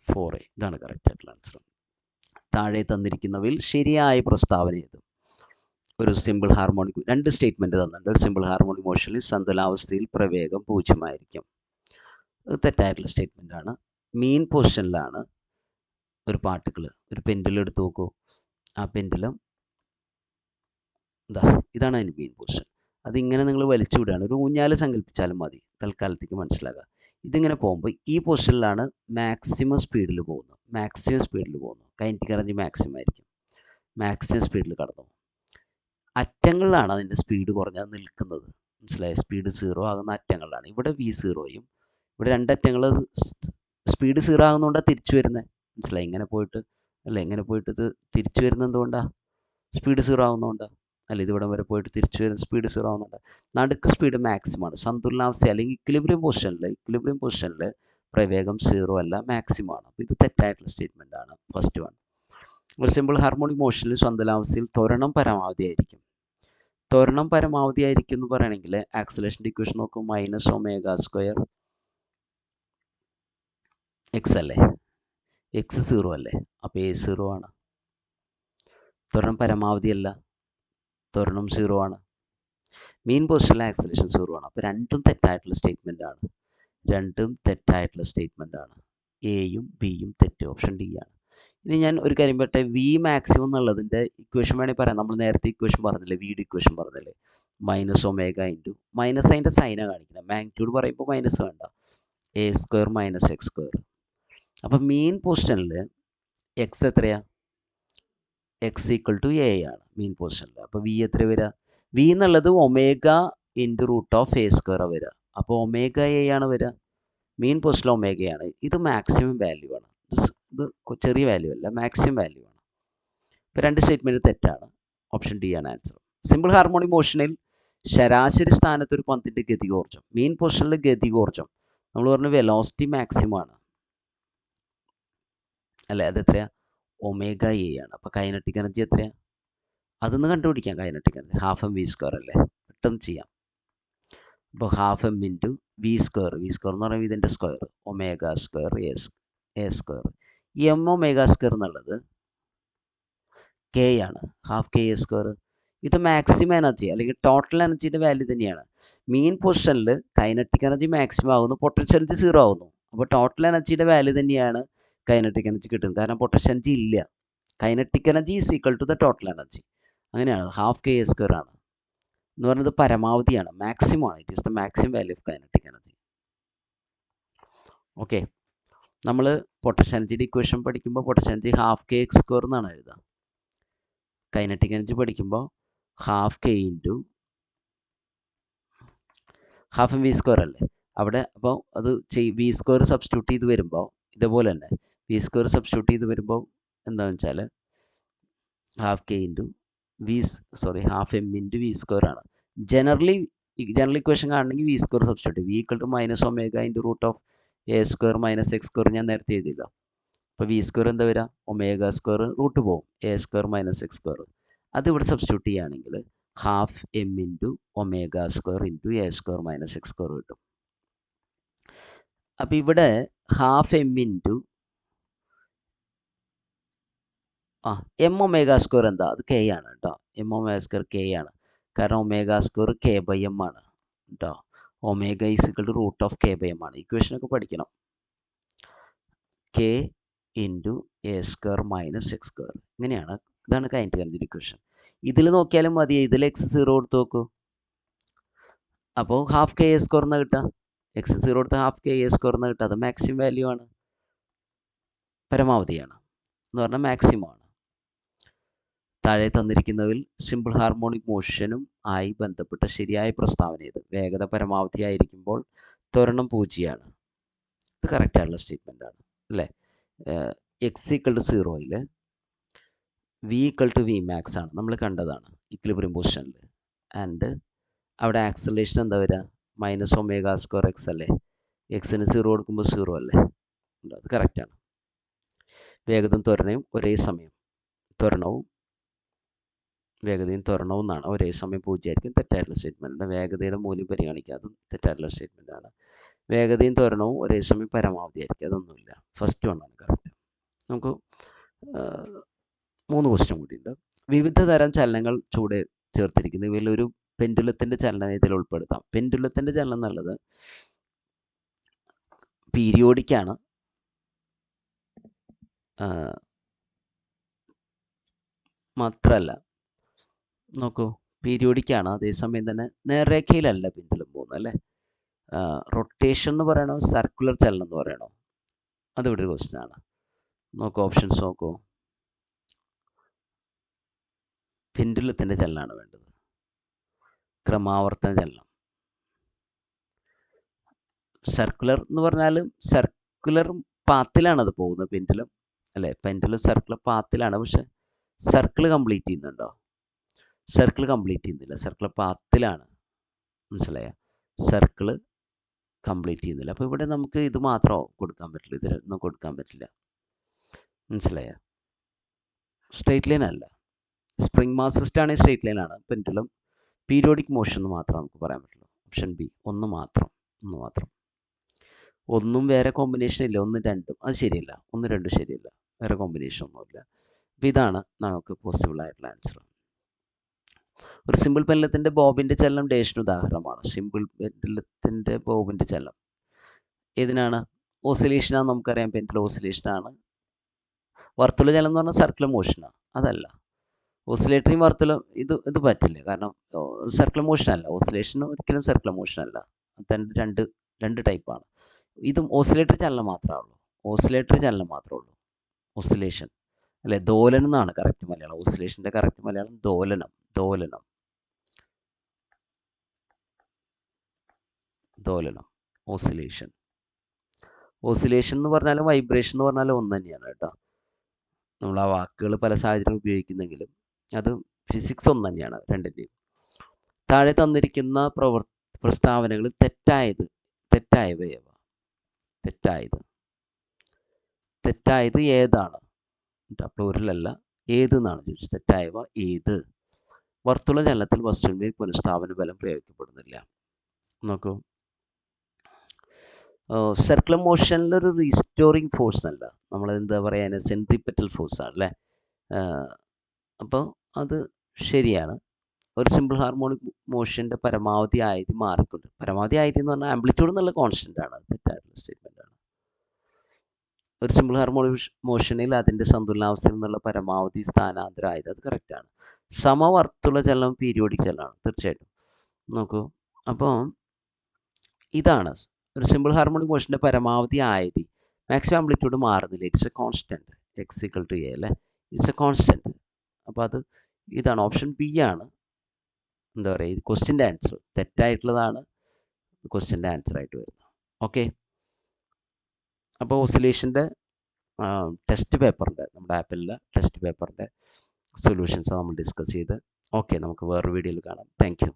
4a. ഇതാണ് കറക്റ്റ് ആയിട്ടുള്ള ആൻസർ. താഴെ തന്നിരിക്കുന്നവയിൽ ശരിയായ പ്രസ്താവന ഏത്? ഒരു സിമ്പിൾ ഹാർമോണിക് 2 സ്റ്റേറ്റ്മെൻറ്റ് തന്നിട്ടുണ്ട്. ഒരു സിമ്പിൾ ഹാർമോണിക് മോഷനിൽ സന്തുലാവസ്ഥയിൽ പ്രവേഗം 0 ആയിരിക്കും. അത് തെറ്റായിട്ടുള്ള സ്റ്റേറ്റ്മെൻ്റ് ആണ്. മീൻ പൊസിഷനിലാണ് ഒരു പാർട്ടിക്കിൾ. ഒരു പെൻഡുലം എടുത്ത് നോക്കൂ. ആ പെൻഡുലം ഇതാണ് അതിൻ്റെ മീൻ പൊസിഷൻ. അതിങ്ങനെ നിങ്ങൾ വലിച്ചു വിടുകയാണ്. ഒരു ഊഞ്ഞാൽ സങ്കല്പിച്ചാലും മതി, തൽക്കാലത്തേക്ക് മനസ്സിലാക്കുക. ഇതിങ്ങനെ പോകുമ്പോൾ ഈ പൊസിഷനിലാണ് മാക്സിമം സ്പീഡിൽ പോകുന്നത്. കൈനറ്റിക് എനർജി മാക്സിമം ആയിരിക്കും. മാക്സിമം സ്പീഡിൽ കടന്നു പോകും. അറ്റങ്ങളിലാണ് അതിൻ്റെ സ്പീഡ് കുറഞ്ഞത് നിൽക്കുന്നത്. മനസ്സിലായ? സ്പീഡ് 0 ആകുന്ന അറ്റങ്ങളിലാണ്. ഇവിടെ v0യും ഇവിടെ രണ്ടറ്റങ്ങൾ സ്പീഡ് 0 ആകുന്നതുകൊണ്ടാണ് തിരിച്ചു വരുന്നത്. മനസ്സിലായി? ഇങ്ങനെ പോയിട്ട് ഇത് തിരിച്ചു വരുന്നത് എന്തുകൊണ്ടാണ്? സ്പീഡ് 0 ആകുന്നതുകൊണ്ടാണ് അല്ല? ഇത് ഇവിടം വരെ പോയിട്ട് തിരിച്ചു വരുന്ന സ്പീഡ് 0 ആകുന്നുണ്ട്. നടുക്ക് സ്പീഡ് മാക്സിമമാണ്. സന്തുലനാവസ്ഥ അല്ലെങ്കിൽ ഇക്വിലിബ്രിയം പൊസിഷനിൽ പ്രവേഗം 0 അല്ല, മാക്സിമം ആണ്. അപ്പോൾ ഇത് തെറ്റായിട്ടുള്ള സ്റ്റേറ്റ്മെൻ്റ് ആണ്. First one. ഒരു സിമ്പിൾ ഹാർമോണിക് മോഷനിൽ സന്തുലനാവസ്ഥയിൽ ത്വരണം പരമാവധി ആയിരിക്കും. എന്ന് പറയുകയാണെങ്കിൽ ആക്സലേഷൻ്റെ ഇക്വേഷൻ നോക്കും. -ω². എക്സ് അല്ലേ, എക്സ് 0 അല്ലേ, അപ്പോൾ എ 0 ആണ്. ത്വരണം പരമാവധി അല്ല, ത്വരണം 0 ആണ്. മീൻ പൊസിഷനിലെ ആക്സലേഷൻ 0 ആണ്. അപ്പോൾ രണ്ടും തെറ്റായിട്ടുള്ള സ്റ്റേറ്റ്മെൻ്റ് ആണ്. എയും ബിയും തെറ്റ്. ഓപ്ഷൻ ഡി ആണ്. ഇനി ഞാൻ ഒരു കാര്യം പറയട്ടെ, വി മാക്സിമം എന്നുള്ളതിൻ്റെ ഇക്വേഷൻ വേണമെങ്കിൽ പറയാം. നമ്മൾ നേരത്തെ ഇക്വേഷൻ പറഞ്ഞില്ലേ, വിയുടെ ഇക്വേഷൻ പറഞ്ഞില്ലേ, മൈനസ് ഒമേഗ ഇൻറ്റു, മൈനസ് അതിൻ്റെ സൈനാണ് കാണിക്കുന്നത്. മാഗ്നിറ്റ്യൂഡ് പറയുമ്പോൾ മൈനസ് വേണ്ട, A square minus X square. അപ്പം മീൻ പൊസിഷനിൽ എക്സ് എത്രയാണ്? എക്സ് ഈക്വൽ ടു എ ആണ് മീൻ പൊസിഷനിൽ. അപ്പോൾ വി എത്ര വരിക? വി എന്നുള്ളത് omega into root of A square വരിക. അപ്പോൾ ഒമേഗ എ ആണ് വരിക. മീൻ പൊസിഷനിൽ ഒമേഗയാണ്. ഇത് മാക്സിമം വാല്യൂ ആണ്. ഇത് ചെറിയ വാല്യൂ അല്ല, മാക്സിമം വാല്യൂ ആണ്. ഇപ്പോൾ രണ്ട് സ്റ്റേറ്റ്മെൻറ്റ് തെറ്റാണ്. ഓപ്ഷൻ ഡി ആണ് ആൻസർ. സിമ്പിൾ ഹാർമോണിക് മോഷനിൽ ശരാശരി സ്ഥാനത്ത് ഒരു പന്തിൻ്റെ ഗതികോർജ്ജം, മീൻ പൊസിഷനിൽ ഗതികോർജ്ജം നമ്മൾ പറഞ്ഞ വെലോസിറ്റി മാക്സിമം ആണ് അല്ലേ, അത് എത്രയാണ്? ഒമേഗ എ ആണ്. അപ്പോൾ കൈനറ്റിക് എനർജി എത്രയാണ്? അതൊന്ന് കണ്ടുപിടിക്കാം. Kinetic energy half M V square അല്ലേ, പെട്ടെന്ന് ചെയ്യാം. അപ്പോൾ half M into V square എന്ന് പറയുമ്പോൾ ഇതിൻ്റെ square omega square A square. ഈ എം ഒമേഗ സ്ക്വയർ എന്നുള്ളത് കെ ആണ്, ഹാഫ് കെ എ സ്ക്വയർ. ഇത് മാക്സിമം എനർജി അല്ലെങ്കിൽ ടോട്ടൽ എനർജിയുടെ വാല്യൂ തന്നെയാണ്. മീൻ പൊസിഷനിൽ കൈനറ്റിക് എനർജി മാക്സിമം ആകുന്നു, പൊട്ടൻഷ്യൽ എനർജി 0 ആകുന്നു. അപ്പോൾ ടോട്ടൽ എനർജിയുടെ വാല്യൂ തന്നെയാണ് കൈനറ്റിക് എനർജി കിട്ടുന്നത്. കാരണം പൊട്ടൻഷ്യൽ എനർജി ഇല്ല. Kinetic energy is equal to the total energy. അങ്ങനെയാണ്, ഹാഫ് കെ എ സ്ക്വയർ ആണ് എന്ന് പറയുന്നത് പരമാവധിയാണ്, മാക്സിമം ആണ്. It is the maximum value of kinetic energy. Okay, നമ്മൾ പൊട്ടൻഷ്യൽ എനർജിയുടെ ഇക്വേഷൻ പഠിക്കുമ്പോൾ potential energy half K X square എന്നാണ് എഴുതുക. കൈനറ്റിക് എനർജി പഠിക്കുമ്പോൾ half K into half M V square അല്ലേ അവിടെ. അപ്പോൾ അത് വി സ്ക്വയർ സബ്സ്റ്റിറ്റ്യൂട്ട് ചെയ്ത് വരുമ്പോൾ ഇതേപോലെ തന്നെ വി സ്ക്വയർ സബ്സ്റ്റിറ്റ്യൂട്ട് ചെയ്ത് വരുമ്പോൾ എന്താണെന്ന് വെച്ചാൽ half K into half M into V square ആണ്. ജനറൽ ഇക്വേഷൻ കാണണമെങ്കിൽ V square substitute, V equal to minus omega into root of A square minus X square ഞാൻ നേരത്തെ എഴുതിയില്ല. അപ്പോൾ വി സ്ക്വയർ എന്താ വരിക? ഒമേഗ സ്ക്വയർ റൂട്ട് പോകും, A square minus X square. അത് ഇവിടെ സബ്സ്റ്റിറ്റ്യൂട്ട് ചെയ്യുകയാണെങ്കിൽ half M into omega square into A square minus X square കിട്ടും. അപ്പോൾ ഇവിടെ half M into M omega square എന്താ? അത് കെ ആണ് കേട്ടോ. എം ഒമേഗ സ്ക്വയർ കെ ആണ്. കാരണം omega square K by M ആണ് കേട്ടോ. Omega is equal to root of K by M ആണ്. ഇക്വേഷനൊക്കെ പഠിക്കണം. K into A square minus X square, ഇങ്ങനെയാണ്. ഇതാണ് കൈനറ്റിക് എനർജി ഇക്വേഷൻ. ഇതിൽ നോക്കിയാലും മതി, ഇതിൽ എക്സ് 0 കൊടുത്ത് നോക്കൂ. അപ്പോൾ ഹാഫ് കെ എ സ്ക്വയർ എന്ന് കിട്ടുക. എക്സ് 0 കൊടുത്ത് ഹാഫ് കെ എ സ്ക്വയർ എന്ന് കിട്ടുക. അത് മാക്സിമം വാല്യൂ ആണ്, പരമാവധിയാണ് എന്ന് പറഞ്ഞാൽ മാക്സിമം ആണ്. താഴെ തന്നിരിക്കുന്നതിൽ സിമ്പിൾ ഹാർമോണിക് മോഷനും ആയി ബന്ധപ്പെട്ട ശരിയായ പ്രസ്താവന ഇത്. വേഗത പരമാവധി ആയിരിക്കുമ്പോൾ ത്വരണം 0 ആണ്. ഇത് കറക്റ്റായിട്ടുള്ള സ്റ്റേറ്റ്മെൻ്റ് ആണ് അല്ലേ. എക്സ് ഈക്വൽ ടു 0യിൽ v equal to v max ആണ്, നമ്മൾ കണ്ടതാണ് ഇക്വിലിബ്രിയം പൊസിഷനിൽ. ആൻഡ് അവിടെ ആക്സലേഷൻ എന്താ വരിക? മൈനസ് ഒമേഗ സ്ക്വയർ എക്സ് അല്ലേ. എക്സിന് 0 കൊടുക്കുമ്പോൾ 0 അല്ലേ. അത് കറക്റ്റാണ്. വേഗതയും ത്വരണവും ഒരേ സമയം, വേഗതയും ത്വരണവും എന്നാണ് ഒരേ സമയം 0 ആയിരിക്കും. തെറ്റായിട്ടുള്ള സ്റ്റേറ്റ്മെൻറ്റ്. വേഗതയുടെ മൂല്യം പരിഗണിക്കുക, അതും തെറ്റായിട്ടുള്ള സ്റ്റേറ്റ്മെൻ്റ് ആണ്. വേഗതയും ത്വരണവും ഒരേ സമയം പരമാവധി ആയിരിക്കും, അതൊന്നുമില്ല. ഫസ്റ്റ് വണ്ണാണ് കറക്റ്റ്. നമുക്ക് 3 ക്വസ്റ്റ്യൻ കൂടിയുണ്ട്. വിവിധ തരം ചലനങ്ങൾ ചൂടെ ചേർത്തിരിക്കുന്നു. ഇവയിലൊരു പെൻഡുലത്തിൻ്റെ ചലനം ഇതിൽ ഉൾപ്പെടുത്താം. പെൻഡുലത്തിൻ്റെ ചലനം എന്നുള്ളത് പീരിയോഡിക്കാണ്, മാത്രമല്ല നോക്കൂ, പീരിയോഡിക്കാണ്, അതേസമയം തന്നെ നേർരേഖയിലല്ല പെൻഡുലം പോകുന്നത് അല്ലേ. റൊട്ടേഷൻ എന്ന് പറയണോ സർക്കുലർ ചലനം എന്ന് പറയണോ? അതിവിടെ ഒരു ക്വസ്റ്റ്യൻ ആണ്. നോക്കൂ, ഓപ്ഷൻസ് നോക്കൂ. പെൻഡുലത്തിൻ്റെ ചലനമാണ് വേണ്ടത്, ക്രമാവർത്തന ചലനം. സർക്കുലർ എന്ന് പറഞ്ഞാൽ സർക്കുലർ പാത്തിലാണ് അത് പോകുന്നത് പെൻഡുലം അല്ലേ. പെൻഡുലം സർക്കുലർ പാത്തിലാണ്, പക്ഷെ സർക്കിൾ കംപ്ലീറ്റ് ചെയ്യുന്നുണ്ടോ? സർക്കിൾ കംപ്ലീറ്റ് ചെയ്യുന്നില്ല, സർക്കുലർ പാത്തിലാണ്. മനസ്സിലായോ? സർക്കിൾ കംപ്ലീറ്റ് ചെയ്യുന്നില്ല. അപ്പോൾ ഇവിടെ നമുക്ക് ഇത് മാത്രമോ കൊടുക്കാൻ പറ്റില്ല, ഇതിനൊന്നും കൊടുക്കാൻ പറ്റില്ല. മനസ്സിലായോ? സ്ട്രെയിറ്റ് ലൈൻ അല്ല. സ്പ്രിംഗ് മാസ് സിസ്റ്റം ആണെങ്കിൽ സ്ട്രെയിറ്റ് ലൈൻ ആണ്. പെൻഡുലം പീരിയോഡിക് മോഷൻ എന്ന് മാത്രം നമുക്ക് പറയാൻ പറ്റുള്ളൂ. ഓപ്ഷൻ ബി, ഒന്ന് മാത്രം. ഒന്നും വേറെ കോമ്പിനേഷൻ ഇല്ല, ഒന്നും രണ്ടും അത് ശരിയല്ല, ഒന്നും രണ്ടും ശരിയല്ല, വേറെ കോമ്പിനേഷൻ ഒന്നുമില്ല. അപ്പോൾ ഇതാണ് നമുക്ക് പോസിബിൾ ആയിട്ടുള്ള ആൻസർ. ഒരു സിമ്പിൾ പെൻഡലത്തിൻ്റെ ബോബിൻ്റെ ചലനം ഡേഷിന് ഉദാഹരണമാണ്. സിമ്പിൾ പെൻഡലത്തിൻ്റെ ബോബിൻ്റെ ചലനം ഏതിനാണ്? ഓസിലേഷനാണ്, നമുക്കറിയാം പെൻഡുലം ഓസിലേഷനാണ്. വർത്തുള ചലനം എന്ന് പറഞ്ഞാൽ സർക്കുലർ മോഷനാണ്, അതല്ല. ഓസിലേറ്ററിയും വർത്തുലം ഇത് പറ്റില്ല, കാരണം സർക്കുലർ മോഷൻ അല്ല, ഓസിലേഷൻ ഒരിക്കലും സർക്കുലർ മോഷൻ അല്ല, രണ്ട് ടൈപ്പാണ്. ഇതും ഓസിലേറ്ററി ചലനം മാത്രമേ ഉള്ളൂ, ഓസിലേറ്ററി ചലനം മാത്രമേ ഉള്ളൂ. ഓസിലേഷൻ അല്ലെ, ദോലനം എന്നാണ് കറക്റ്റ് മലയാളം. ഓസിലേഷൻ്റെ കറക്റ്റ് മലയാളം ദോലനം, ദോലനം, ദോലനം, ഓസിലേഷൻ. ഓസിലേഷൻ എന്ന് പറഞ്ഞാലും വൈബ്രേഷൻ എന്ന് പറഞ്ഞാലും ഒന്ന് തന്നെയാണ് കേട്ടോ. നമ്മൾ ആ വാക്കുകൾ പല സാഹചര്യങ്ങൾ ഉപയോഗിക്കുന്നെങ്കിലും അത് ഫിസിക്സ് ഒന്ന് തന്നെയാണ് രണ്ടിൻ്റെയും. താഴെ തന്നിരിക്കുന്ന പ്രസ്താവനകൾ തെറ്റായവയവ. തെറ്റായത് ഏതാണ്? പ്ലൂറലല്ല, ഏതെന്നാണ് ചോദിച്ചത്. തെറ്റായവ ഏത്? വർത്തുള ചലനത്തിൽ വസ്തുവിന്മേൽ പുനഃസ്ഥാപന ബലം പ്രയോഗിക്കപ്പെടുന്നില്ല. നോക്കൂ, സർക്കുലർ മോഷനിലൊരു റീസ്റ്റോറിങ് ഫോഴ്സ് അല്ല, നമ്മളെന്താ പറയുക, സെൻട്രിപെറ്റൽ ഫോഴ്സ് ആണ് അല്ലേ. അപ്പോൾ അത് ശരിയാണ്. ഒരു സിമ്പിൾ ഹാർമോണിക് മോഷൻ്റെ പരമാവധി ആയത് മാറിക്കൊണ്ട്, പരമാവധി ആയത് എന്ന് പറഞ്ഞാൽ ആംപ്ലിറ്റ്യൂഡ് എന്നുള്ള കോൺസ്റ്റൻ്റ് ആണ്, തെറ്റായിട്ടുള്ള സ്റ്റേറ്റ്മെൻ്റ് ആണ്. ഒരു സിമ്പിൾ ഹാർമോണിക് മോഷനിൽ അതിൻ്റെ സന്തുലനാവസ്ഥയിൽ നിന്നുള്ള പരമാവധി സ്ഥാനാന്തരം ആയത്, അത് കറക്റ്റാണ്. സമവർത്തുള ചലനം പീരിയോഡിക് ചലനമാണ്, തീർച്ചയായിട്ടും. നോക്കൂ, അപ്പോൾ ഇതാണ് ഒരു സിമ്പിൾ ഹാർമോണിക് മോഷൻ്റെ പരമാവധി ആയത്, മാക്സിമം ആംപ്ലിറ്റ്യൂഡ് മാറുന്നില്ല, it's a constant, X equal to A അല്ലേ, ഇറ്റ്സ് എ കോൺസ്റ്റൻറ്റ്. അപ്പോൾ ഇതാണ് ഓപ്ഷൻ ബി ആണ് എന്താ പറയുക, ഇത് ക്വസ്റ്റ്യൻ്റെ ആൻസർ. തെറ്റായിട്ടുള്ളതാണ് ക്വസ്റ്റ്യൻ്റെ ആൻസർ ആയിട്ട് വരുന്നത്. ഓക്കെ, അപ്പോൾ ഓസിലേഷൻ്റെ ടെസ്റ്റ് പേപ്പറിൻ്റെ, നമ്മുടെ ആപ്പിലെ ടെസ്റ്റ് പേപ്പറിൻ്റെ സൊല്യൂഷൻസ് നമ്മൾ ഡിസ്കസ് ചെയ്ത്. ഓക്കെ, നമുക്ക് വേറൊരു വീഡിയോയിൽ കാണാം. Thank you.